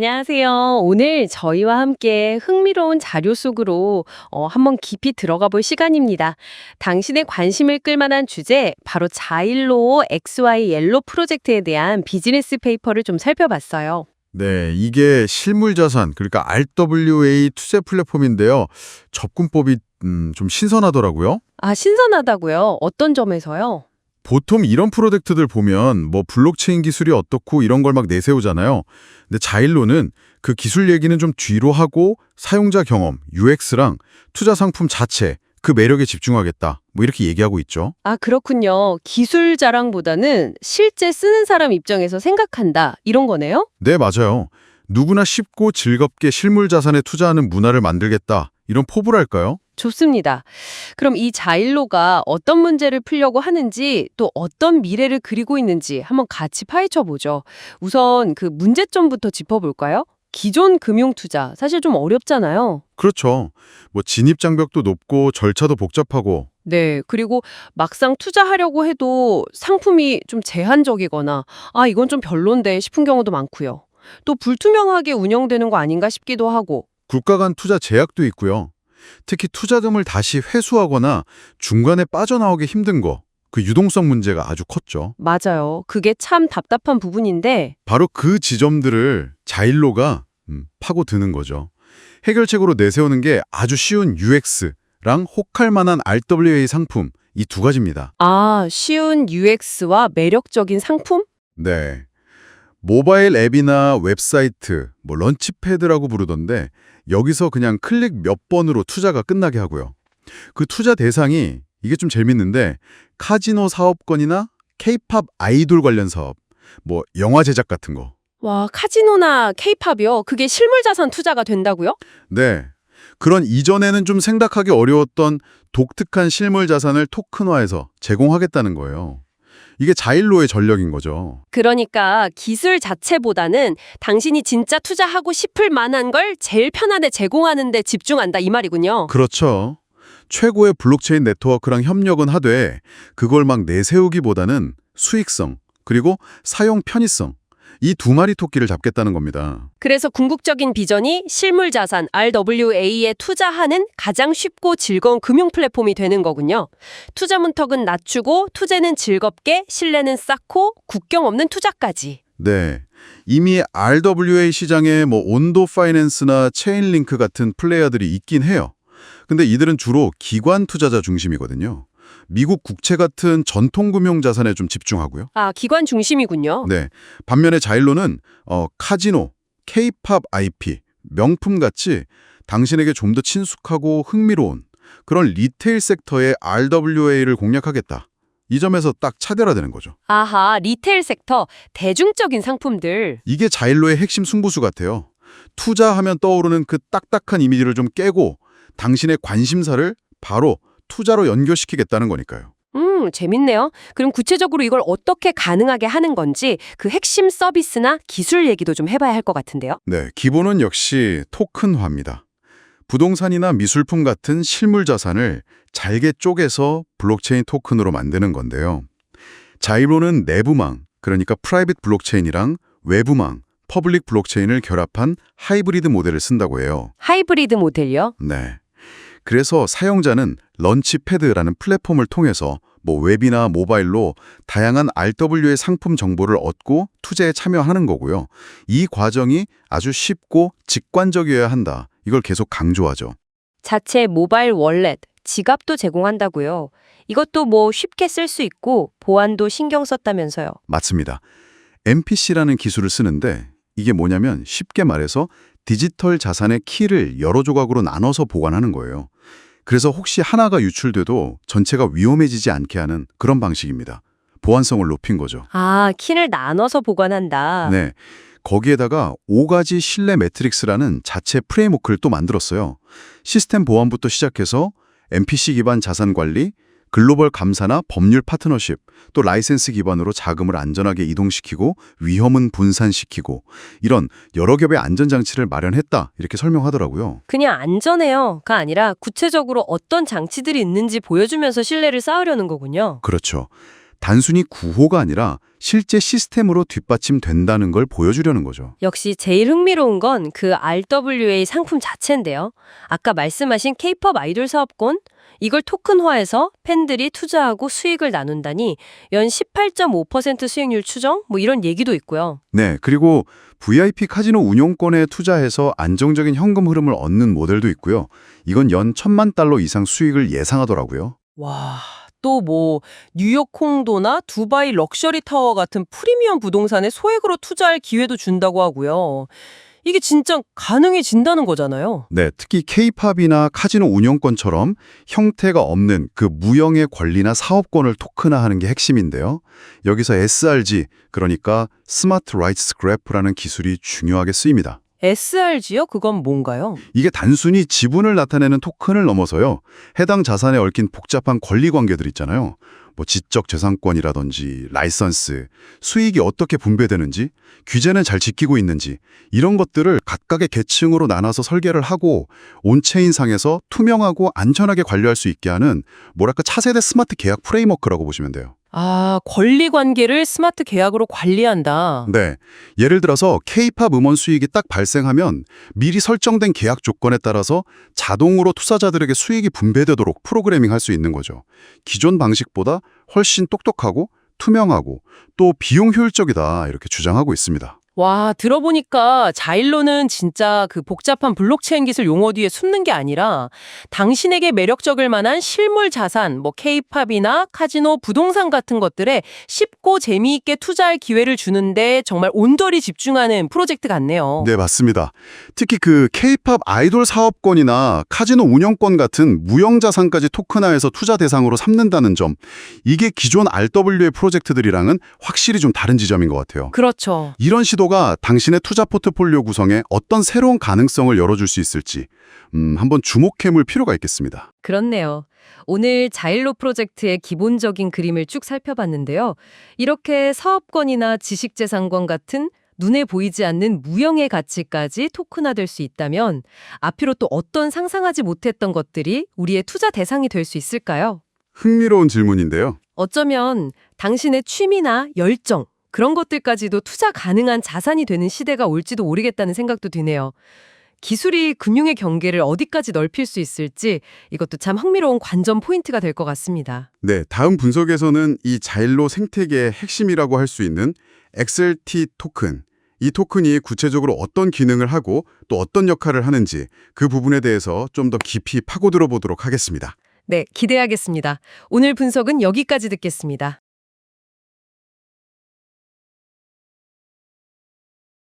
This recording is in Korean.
안녕하세요. 오늘 저희와 함께 흥미로운 자료 속으로 한번 깊이 들어가 볼 시간입니다. 당신의 관심을 끌 만한 주제, 바로 자일로 XY 옐로 프로젝트에 대한 비즈니스 페이퍼를 좀 살펴봤어요. 네, 이게 실물자산, 그러니까 RWA 투자 플랫폼인데요. 접근법이 좀 신선하더라고요. 아, 신선하다고요? 어떤 점에서요? 보통 이런 프로젝트들 보면 뭐 블록체인 기술이 어떻고 이런 걸 막 내세우잖아요. 근데 자일로는 그 기술 얘기는 좀 뒤로 하고 사용자 경험, UX랑 투자 상품 자체, 그 매력에 집중하겠다. 뭐 이렇게 얘기하고 있죠. 아, 그렇군요. 기술 자랑보다는 실제 쓰는 사람 입장에서 생각한다. 이런 거네요? 네, 맞아요. 누구나 쉽고 즐겁게 실물 자산에 투자하는 문화를 만들겠다. 이런 포부랄까요? 좋습니다. 그럼 이 자일로가 어떤 문제를 풀려고 하는지 또 어떤 미래를 그리고 있는지 한번 같이 파헤쳐 보죠. 우선 그 문제점부터 짚어볼까요? 기존 금융 투자 사실 좀 어렵잖아요. 그렇죠. 뭐 진입 장벽도 높고 절차도 복잡하고. 네, 그리고 막상 투자하려고 해도 상품이 좀 제한적이거나 아, 이건 좀 별론데 싶은 경우도 많고요. 또 불투명하게 운영되는 거 아닌가 싶기도 하고. 국가 간 투자 제약도 있고요. 특히 투자금을 다시 회수하거나 중간에 빠져나오기 힘든 거, 그 유동성 문제가 아주 컸죠. 맞아요. 그게 참 답답한 부분인데 바로 그 지점들을 자일로가 파고드는 거죠. 해결책으로 내세우는 게 아주 쉬운 UX랑 혹할 만한 RWA 상품, 이 두 가지입니다. 아, 쉬운 UX와 매력적인 상품? 네. 모바일 앱이나 웹사이트, 뭐 런치패드라고 부르던데 여기서 그냥 클릭 몇 번으로 투자가 끝나게 하고요. 그 투자 대상이 이게 좀 재밌는데 카지노 사업권이나 케이팝 아이돌 관련 사업, 뭐 영화 제작 같은 거. 와, 카지노나 케이팝이요? 그게 실물자산 투자가 된다고요? 네. 그런 이전에는 좀 생각하기 어려웠던 독특한 실물 자산을 토큰화해서 제공하겠다는 거예요. 이게 자일로의 전략인 거죠. 그러니까 기술 자체보다는 당신이 진짜 투자하고 싶을 만한 걸 제일 편하게 제공하는 데 집중한다 이 말이군요. 그렇죠. 최고의 블록체인 네트워크랑 협력은 하되 그걸 막 내세우기보다는 수익성, 그리고 사용 편의성, 이 두 마리 토끼를 잡겠다는 겁니다. 그래서 궁극적인 비전이 실물자산 RWA에 투자하는 가장 쉽고 즐거운 금융 플랫폼이 되는 거군요. 투자 문턱은 낮추고 투자는 즐겁게, 신뢰는 쌓고 국경 없는 투자까지. 네. 이미 RWA 시장에 뭐 온도 파이낸스나 체인링크 같은 플레이어들이 있긴 해요. 근데 이들은 주로 기관 투자자 중심이거든요. 미국 국채 같은 전통 금융 자산에 좀 집중하고요. 아, 기관 중심이군요. 네. 반면에 자일로는 카지노, K-팝 IP, 명품 같이 당신에게 좀 더 친숙하고 흥미로운 그런 리테일 섹터의 RWA를 공략하겠다. 이 점에서 딱 차별화되는 거죠. 아하, 리테일 섹터, 대중적인 상품들. 이게 자일로의 핵심 승부수 같아요. 투자하면 떠오르는 그 딱딱한 이미지를 좀 깨고 당신의 관심사를 바로 투자로 연결시키겠다는 거니까요. 재밌네요. 그럼 구체적으로 이걸 어떻게 가능하게 하는 건지 그 핵심 서비스나 기술 얘기도 좀 해봐야 할 것 같은데요. 네, 기본은 역시 토큰화입니다. 부동산이나 미술품 같은 실물 자산을 잘게 쪼개서 블록체인 토큰으로 만드는 건데요. 자이로는 내부망, 그러니까 프라이빗 블록체인이랑 외부망, 퍼블릭 블록체인을 결합한 하이브리드 모델을 쓴다고 해요. 하이브리드 모델이요? 네. 그래서 사용자는 런치패드라는 플랫폼을 통해서 뭐 웹이나 모바일로 다양한 RWA 상품 정보를 얻고 투자에 참여하는 거고요. 이 과정이 아주 쉽고 직관적이어야 한다. 이걸 계속 강조하죠. 자체 모바일 월렛, 지갑도 제공한다고요. 이것도 뭐 쉽게 쓸 수 있고 보안도 신경 썼다면서요. 맞습니다. MPC라는 기술을 쓰는데 이게 뭐냐면 쉽게 말해서 디지털 자산의 키를 여러 조각으로 나눠서 보관하는 거예요. 그래서 혹시 하나가 유출돼도 전체가 위험해지지 않게 하는 그런 방식입니다. 보안성을 높인 거죠. 아, 키를 나눠서 보관한다. 네. 거기에다가 5가지 신뢰 매트릭스라는 자체 프레임워크를 또 만들었어요. 시스템 보안부터 시작해서 MPC 기반 자산 관리, 글로벌 감사나 법률 파트너십, 또 라이센스 기반으로 자금을 안전하게 이동시키고 위험은 분산시키고 이런 여러 겹의 안전장치를 마련했다 이렇게 설명하더라고요. 그냥 안전해요가 아니라 구체적으로 어떤 장치들이 있는지 보여주면서 신뢰를 쌓으려는 거군요. 그렇죠. 단순히 구호가 아니라 실제 시스템으로 뒷받침된다는 걸 보여주려는 거죠. 역시 제일 흥미로운 건 그 RWA 상품 자체인데요. 아까 말씀하신 K-팝 아이돌 사업권? 이걸 토큰화해서 팬들이 투자하고 수익을 나눈다니 연 18.5% 수익률 추정? 뭐 이런 얘기도 있고요. 네, 그리고 VIP 카지노 운용권에 투자해서 안정적인 현금 흐름을 얻는 모델도 있고요. 이건 연 1,000만 달러 이상 수익을 예상하더라고요. 와, 또 뭐 뉴욕 콩도나 두바이 럭셔리 타워 같은 프리미엄 부동산에 소액으로 투자할 기회도 준다고 하고요. 이게 진짜 가능해진다는 거잖아요. 네, 특히 K-팝이나 카지노 운영권처럼 형태가 없는 그 무형의 권리나 사업권을 토큰화하는 게 핵심인데요. 여기서 SRG, 그러니까 스마트 라이츠 그래프라는 기술이 중요하게 쓰입니다. SRG요? 그건 뭔가요? 이게 단순히 지분을 나타내는 토큰을 넘어서요. 해당 자산에 얽힌 복잡한 권리 관계들 있잖아요. 뭐 지적 재산권이라든지 라이선스, 수익이 어떻게 분배되는지, 규제는 잘 지키고 있는지 이런 것들을 각각의 계층으로 나눠서 설계를 하고 온체인상에서 투명하고 안전하게 관리할 수 있게 하는 뭐랄까 차세대 스마트 계약 프레임워크라고 보시면 돼요. 아, 권리 관계를 스마트 계약으로 관리한다. 네. 예를 들어서 K-팝 음원 수익이 딱 발생하면 미리 설정된 계약 조건에 따라서 자동으로 투자자들에게 수익이 분배되도록 프로그래밍할 수 있는 거죠. 기존 방식보다 훨씬 똑똑하고 투명하고 또 비용 효율적이다 이렇게 주장하고 있습니다. 와, 들어보니까 자일로는 진짜 그 복잡한 블록체인 기술 용어 뒤에 숨는 게 아니라 당신에게 매력적일 만한 실물 자산, 뭐 K-팝이나 카지노, 부동산 같은 것들에 쉽고 재미있게 투자할 기회를 주는데 정말 온전히 집중하는 프로젝트 같네요. 네, 맞습니다. 특히 그 K-팝 아이돌 사업권이나 카지노 운영권 같은 무형 자산까지 토큰화해서 투자 대상으로 삼는다는 점, 이게 기존 RWA 프로젝트들이랑은 확실히 좀 다른 지점인 것 같아요. 그렇죠. 이런 시도가 당신의 투자 포트폴리오 구성에 어떤 새로운 가능성을 열어줄 수 있을지 한번 주목해볼 필요가 있겠습니다. 그렇네요. 오늘 자일로 프로젝트의 기본적인 그림을 쭉 살펴봤는데요. 이렇게 사업권이나 지식재산권 같은 눈에 보이지 않는 무형의 가치까지 토큰화될 수 있다면 앞으로 또 어떤 상상하지 못했던 것들이 우리의 투자 대상이 될 수 있을까요? 흥미로운 질문인데요. 어쩌면 당신의 취미나 열정, 그런 것들까지도 투자 가능한 자산이 되는 시대가 올지도 모르겠다는 생각도 드네요. 기술이 금융의 경계를 어디까지 넓힐 수 있을지 이것도 참 흥미로운 관전 포인트가 될 것 같습니다. 네, 다음 분석에서는 이 자일로 생태계의 핵심이라고 할 수 있는 XLT 토큰, 이 토큰이 구체적으로 어떤 기능을 하고 또 어떤 역할을 하는지 그 부분에 대해서 좀 더 깊이 파고들어 보도록 하겠습니다. 네, 기대하겠습니다. 오늘 분석은 여기까지 듣겠습니다.